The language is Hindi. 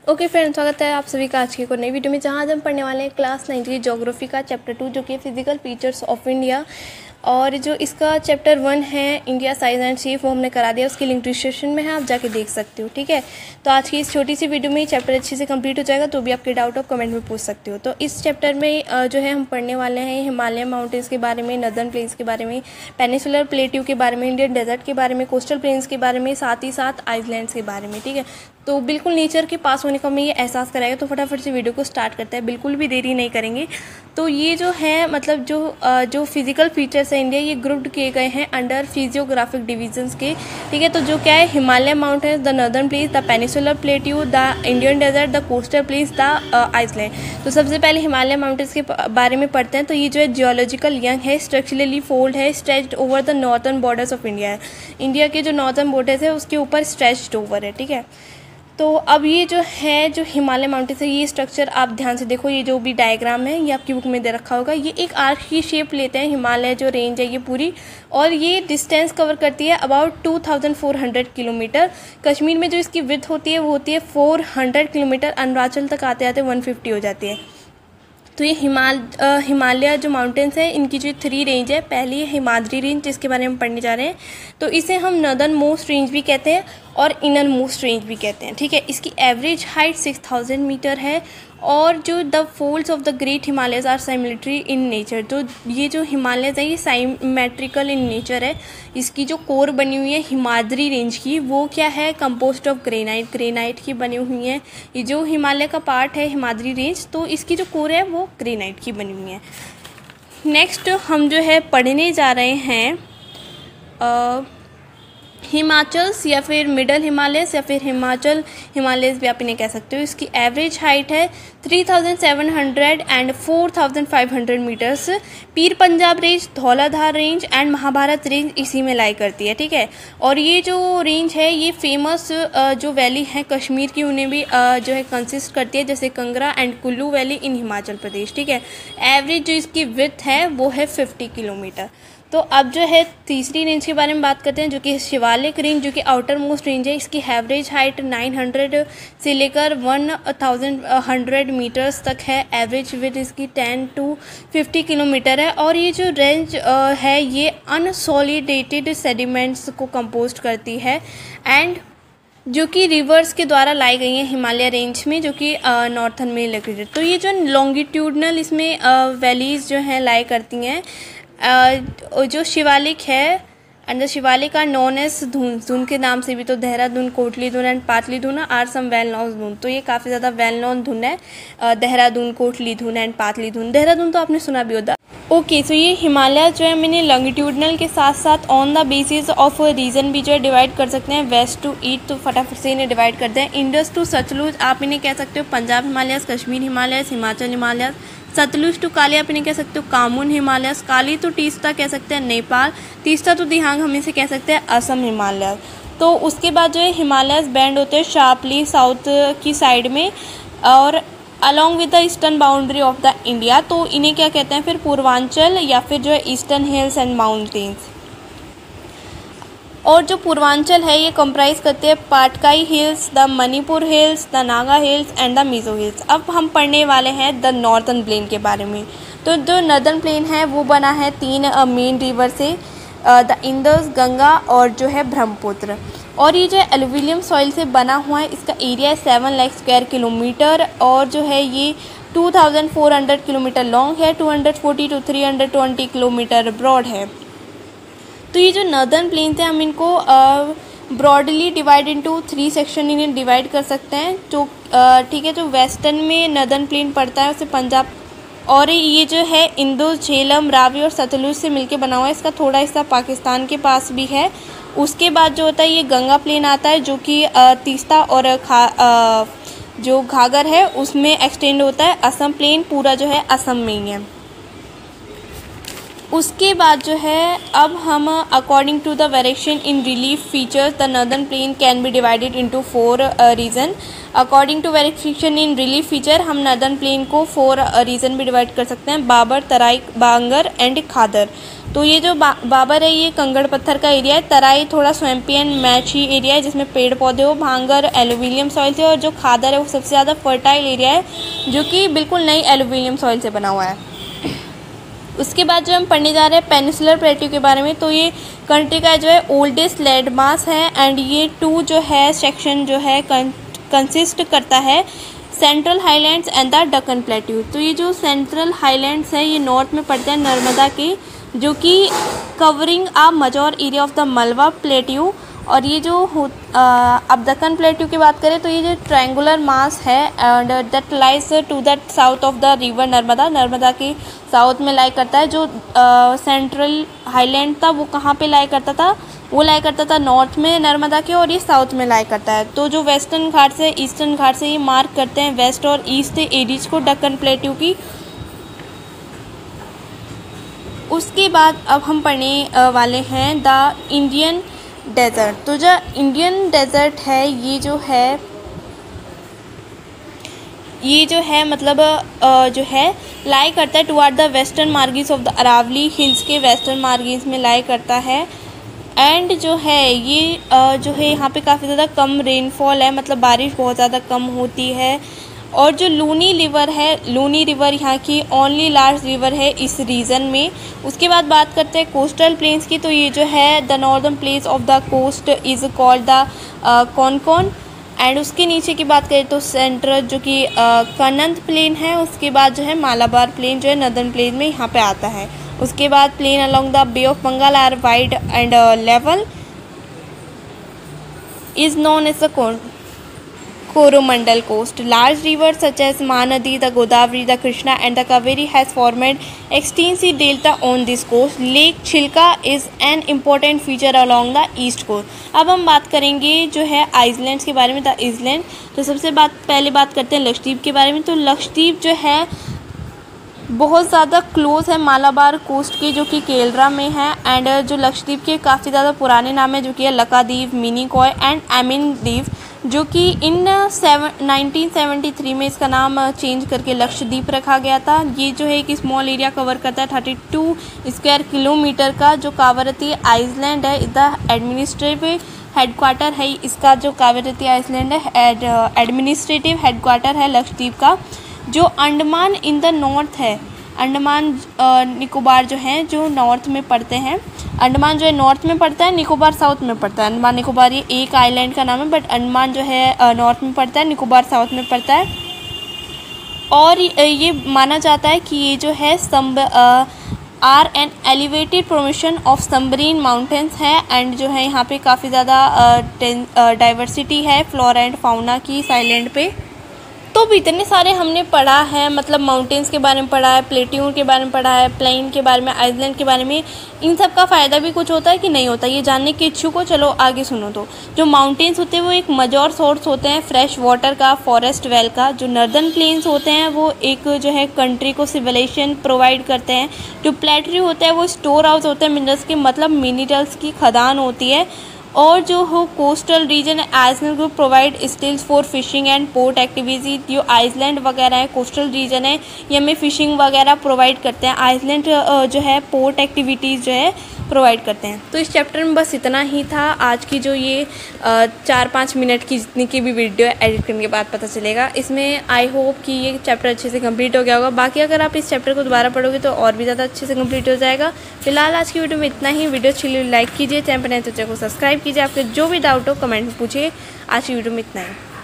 ओके फ्रेंड्स, स्वागत है आप सभी का आज की एक और नई वीडियो में, जहां आज हम पढ़ने वाले हैं क्लास 9 की ज्योग्राफी का चैप्टर 2 जो कि फिजिकल फीचर्स ऑफ इंडिया। और जो इसका चैप्टर 1 है इंडिया साइज एंड शेप, वो हमने करा दिया, उसकी लिंक डिस्क्रिप्शन में है, आप जाके देख सकते हो। ठीक है, तो आज की इस छोटी सी वीडियो में ये चैप्टर अच्छे से कंप्लीट हो जाएगा, तो भी आपके डाउट आप कमेंट में पूछ सकते हो। तो इस चैप्टर में जो है हम पढ़ने वाले हैं हिमालय माउंटेन्स के बारे में, नदर्न प्लेन्स के बारे में, पेनिसुलर प्लेट्यू के बारे में, इंडियन डेजर्ट के बारे में, कोस्टल प्लेन्स के बारे में, साथ ही साथ आइलैंड्स के बारे में। ठीक है, तो बिल्कुल नेचर के पास होने का हमें ये एहसास कराएगा। तो फटाफट से वीडियो को स्टार्ट करते हैं, बिल्कुल भी देरी नहीं करेंगे। तो ये जो है मतलब जो फिजिकल फीचर्स है इंडिया, ये ग्रुप्ड किए गए हैं अंडर फिजियोग्राफिक डिविजन्स के। ठीक है, तो जो क्या है, Himalaya mountains, the northern plains, the peninsular plateau, the Indian desert, the coastal plains, the island. तो सबसे पहले हिमालय माउंटेन्स के बारे में पढ़ते हैं। तो ये जो है जियोलॉजिकल यंग है, स्ट्रक्चरली फोल्ड है, stretched over the northern borders of India है। इंडिया के जो नॉर्थर्न बॉर्डर्स है उसके ऊपर स्ट्रेच्ड ओवर है। ठीक है, तो अब ये जो है जो हिमालय माउंटेन्स है, ये स्ट्रक्चर आप ध्यान से देखो, ये जो भी डायग्राम है ये आपकी बुक में दे रखा होगा। ये एक आर्क की शेप लेते हैं, हिमालय जो रेंज है ये पूरी, और ये डिस्टेंस कवर करती है अबाउट 2400 किलोमीटर। कश्मीर में जो इसकी विड्थ होती है वो होती है 400 किलोमीटर, अरुणाचल तक आते आते 150 हो जाती है। तो ये हिमालय जो माउंटेन्स है, इनकी जो 3 रेंज है, पहली है हिमाद्री रेंज जिसके बारे में हम पढ़ने जा रहे हैं। तो इसे हम नॉर्दर्न मोस्ट रेंज भी कहते हैं और इनर मोस्ट रेंज भी कहते हैं। ठीक है, इसकी एवरेज हाइट 6000 मीटर है। और जो the folds of the great Himalayas are symmetry in nature, तो ये जो हिमालयस है ये साइमेट्रिकल इन नेचर है। इसकी जो कोर बनी हुई है हिमाद्री रेंज की, वो क्या है, कंपोस्ट ऑफ ग्रेनाइट की बनी हुई है। ये जो हिमालय का पार्ट है हिमाद्री रेंज, तो इसकी जो कोर है वो ग्रेनाइट की बनी हुई है। नेक्स्ट हम जो है पढ़ने जा रहे हैं हिमाचल्स या फिर मिडल हिमालयस या फिर हिमालयस भी आप इन्हें कह सकते हो। इसकी एवरेज हाइट है 3700 and 4500 metres. Pir Punjab range, Dhauladhar range and Mahabharat range इसी में लाई करती है। ठीक है, और ये जो रेंज है ये फेमस जो वैली है कश्मीर की, उन्हें भी जो है कंसिस्ट करती है, जैसे Kangra and Kullu valley in Himachal Pradesh. ठीक है, एवरेज जो इसकी विड्थ है वो है 50 किलोमीटर। तो अब जो है तीसरी रेंज के बारे में बात करते हैं, जो कि शिवालिक रेंज, जो कि आउटर मोस्ट रेंज है। इसकी एवरेज हाइट 900 से लेकर 1100 मीटर्स तक है। एवरेज विड्थ इसकी 10 to 50 किलोमीटर है। और ये जो रेंज है ये अनसॉलिडेटेड सेडिमेंट्स को कंपोस्ट करती है, एंड जो कि रिवर्स के द्वारा लाई गई हैं हिमालय रेंज में, जो कि नॉर्थन में लोकेटेड। तो ये जो लॉन्गिट्यूडनल इसमें वैलीज जो हैं लाई करती हैं, जो शिवालिक है, and the Shivalik are known as Dun के नाम से भी। तो देहरादून, कोटली धुन एंड पातली धुन आर सम वेल नोन धुन। तो ये काफ़ी ज़्यादा वेल नोन धुन है, देहरादून, कोटली धुन एंड पातली धुन। देहरादून तो आपने सुना भी होगा। ओके, सो ये हिमालय जो है मैंने लॉन्गिट्यूडनल के साथ साथ on the basis of region भी जो है डिवाइड कर सकते हैं, वेस्ट टू ईस्ट। तो फटाफट से इन्हें डिवाइड करते हैं। इंडस टू सतलुज आप इन्हें कह सकते हो Punjab Himalayas, Kashmir Himalayas, Himachal Himalayas. Sutlej to Kali आप इन्हें कह सकते हो कामुन हिमालयस। काली टू तीस्ता कह सकते हैं नेपाल। तीस्ता टू दिहांग हम इसे कह सकते हैं असम हिमालय। तो उसके बाद जो है हिमालयस बैंड होते हैं शार्पली साउथ की साइड में और along with the eastern boundary of the India. तो इन्हें क्या कहते हैं फिर, पूर्वांचल या फिर जो है ईस्टर्न हिल्स एंड माउंटेन्स। और जो पूर्वांचल है ये कंप्राइज करते हैं Patkai hills, the Manipur hills, the Naga hills and the Mizo hills. अब हम पढ़ने वाले हैं द नॉर्थर्न प्लेन के बारे में। तो जो नॉर्दर्न प्लेन है वो बना है 3 मेन रिवर से, द इंदस, गंगा और जो है ब्रह्मपुत्र। और ये जो है एलुविलियम सॉइल से बना हुआ है। इसका एरिया है 7 लाख स्क्वायर किलोमीटर और जो है ये 2400 किलोमीटर लॉन्ग है, 240 to 320 किलोमीटर ब्रॉड है। तो ये जो नॉर्दर्न प्लेन्स हैं हम इनको ब्रॉडली डिवाइड इनटू 3 सेक्शन इन्हें डिवाइड कर सकते हैं। जो ठीक है, जो वेस्टर्न में नॉर्दर्न प्लेन पड़ता है उसे पंजाब, और ये जो है इंदुस, झेलम, रावी और सतलुज से मिलके बना हुआ है। इसका थोड़ा हिस्सा पाकिस्तान के पास भी है। उसके बाद जो होता है ये गंगा प्लेन आता है, जो कि तीस्ता और जो घाघर है उसमें एक्सटेंड होता है। असम प्लेन पूरा जो है असम में ही है। उसके बाद जो है अब हम according to the variation in relief features the northern plain can be divided into 4 region. According to variation in relief feature हम नॉर्दर्न प्लेन को 4 रीजन भी डिवाइड कर सकते हैं, बाबर, तराई, बांगर एंड खादर। तो ये जो बाबर है ये कंगड़ पत्थर का एरिया है। तराई थोड़ा स्वैम्पी एंड मैची एरिया है जिसमें पेड़ पौधे हो। भांगर एलुमिनियम सॉइल से, और जो खादर है वो सबसे ज़्यादा फर्टाइल एरिया है जो कि बिल्कुल नई एलुमिनियम सॉइल से बना हुआ है। उसके बाद जो हम पढ़ने जा रहे हैं पेनिनसुलर प्लेट्यू के बारे में, तो ये कंट्री का जो है ओल्डेस्ट लैंड मास है एंड ये 2 जो है सेक्शन जो है कंसिस्ट करता है, central highlands and the Deccan plateau. तो ये जो सेंट्रल हाईलैंड्स है ये नॉर्थ में पड़ते हैं नर्मदा के, जो कि covering a majeure area of the मलवा प्लेट्यू। और ये जो अब दक्कन प्लेट्यू की बात करें तो ये जो ट्रायंगुलर मास है and that lies to that south of the river Narmada, Narmada के साउथ में लाई करता है। जो सेंट्रल हाईलैंड था वो कहाँ पे लाई करता था, वो लाई करता था नॉर्थ में नर्मदा के, और ये साउथ में लाई करता है। तो जो वेस्टर्न घाट से ईस्टर्न घाट से ये मार्क करते हैं वेस्ट और ईस्ट एरिज को दक्कन प्लेट्यू की। उसके बाद अब हम पढ़ने वाले हैं द इंडियन डेजर्ट। तो जो इंडियन डेजर्ट है ये जो है मतलब जो है लाई करता है toward the western margins of the Aravalli hills के वेस्टर्न मार्जिन्स में लाई करता है। एंड जो है ये जो है यहाँ पे काफ़ी ज़्यादा कम रेनफॉल है, मतलब बारिश बहुत ज़्यादा कम होती है। और जो लूनी रिवर यहाँ की ओनली लार्ज रिवर है इस रीजन में। उसके बाद बात करते हैं कोस्टल प्लेन्स की, तो ये जो है the northern place of the coast is called the Konkan. And उसके नीचे की बात करें तो सेंट्रल जो कि कनंत प्लेन है। उसके बाद जो है मालाबार प्लेन जो है नदर्न प्लेन में यहाँ पे आता है। उसके बाद plain along the bay of Bengal are wide and level is known as the Coromandel coast. Large rivers such as Mahanadi, the Godavari, the Krishna and the Kaveri has formed extensive delta on this coast. Lake Chilka is an important feature along the east coast. अब हम बात करेंगे जो है आइसलैंड्स के बारे में, द आइसलैंड। तो सबसे पहले बात करते हैं लक्षद्वीप के बारे में। तो लक्षद्वीप जो है बहुत ज़्यादा क्लोज है मालाबार कोस्ट के, जो कि केरला में है। एंड जो लक्षद्वीप के काफ़ी ज़्यादा पुराने नाम है जो कि है लकाद्वीप, मिनिकॉय एंड एमिन द्वीप, जो कि इन 1973 में इसका नाम चेंज करके लक्षद्वीप रखा गया था। ये जो है एक स्मॉल एरिया कवर करता है 32 स्क्वायर किलोमीटर का। जो कावरती आइसलैंड है इसका एडमिनिस्ट्रेटिव हेडक्वार्टर है, इसका जो कावरती आइसलैंड है एडमिनिस्ट्रेटिव हेडक्वार्टर है लक्षद्वीप का। जो अंडमान इन द नॉर्थ है, अंडमान निकोबार जो हैं जो नॉर्थ में पड़ते हैं। अंडमान जो है नॉर्थ में पड़ता है, निकोबार साउथ में पड़ता है। अंडमान निकोबार ये एक आइलैंड का नाम है, बट अंडमान जो है नॉर्थ में पड़ता है, निकोबार साउथ में पड़ता है। और ये माना जाता है कि ये जो है are an elevated formation of submarine mountains है। एंड जो है यहाँ पे काफ़ी ज़्यादा डाइवर्सिटी है फ्लोरा एंड फाउना की इस आइलैंड पे। तो भी इतने सारे हमने पढ़ा है, मतलब माउंटेन्स के बारे में पढ़ा है, प्लेट्यू के बारे में पढ़ा है, प्लेन के बारे में, आइसलैंड के बारे में। इन सब का फ़ायदा भी कुछ होता है कि नहीं होता, ये जानने के इच्छुक हो चलो आगे सुनो। तो जो माउंटेन्स होते हैं वो एक मेजॉर सोर्स होते हैं फ्रेश वाटर का, फॉरेस्ट वेल का। जो नर्दर्न प्लेन्स होते हैं वो एक जो है कंट्री को सिविलाइजेशन प्रोवाइड करते हैं। जो प्लेट्यू होता है वो स्टोर हाउस होते हैं मिनरल्स के, मतलब मिनरल्स की खदान होती है। और जो हो coastal region island group provide stills for fishing and port activities. जो आइसलैंड वगैरह है, कोस्टल रीजन है, ये हमें फिशिंग वगैरह प्रोवाइड करते हैं। आइसलैंड जो है पोर्ट एक्टिविटीज़ जो है प्रोवाइड करते हैं। तो इस चैप्टर में बस इतना ही था। आज की जो ये 4-5 मिनट की जितनी की भी वीडियो है एडिट करने के बाद पता चलेगा। इसमें आई होप कि ये चैप्टर अच्छे से कंप्लीट हो गया होगा। बाकी अगर आप इस चैप्टर को दोबारा पढ़ोगे तो और भी ज़्यादा अच्छे से कंप्लीट हो जाएगा। फिलहाल आज की वीडियो में इतना ही। वीडियो अच्छी लगी लाइक कीजिए, चैनल पर नए तो चैनल को सब्सक्राइब कीजिए। आपके जो भी डाउट हो कमेंट में पूछिए। आज की वीडियो में इतना ही।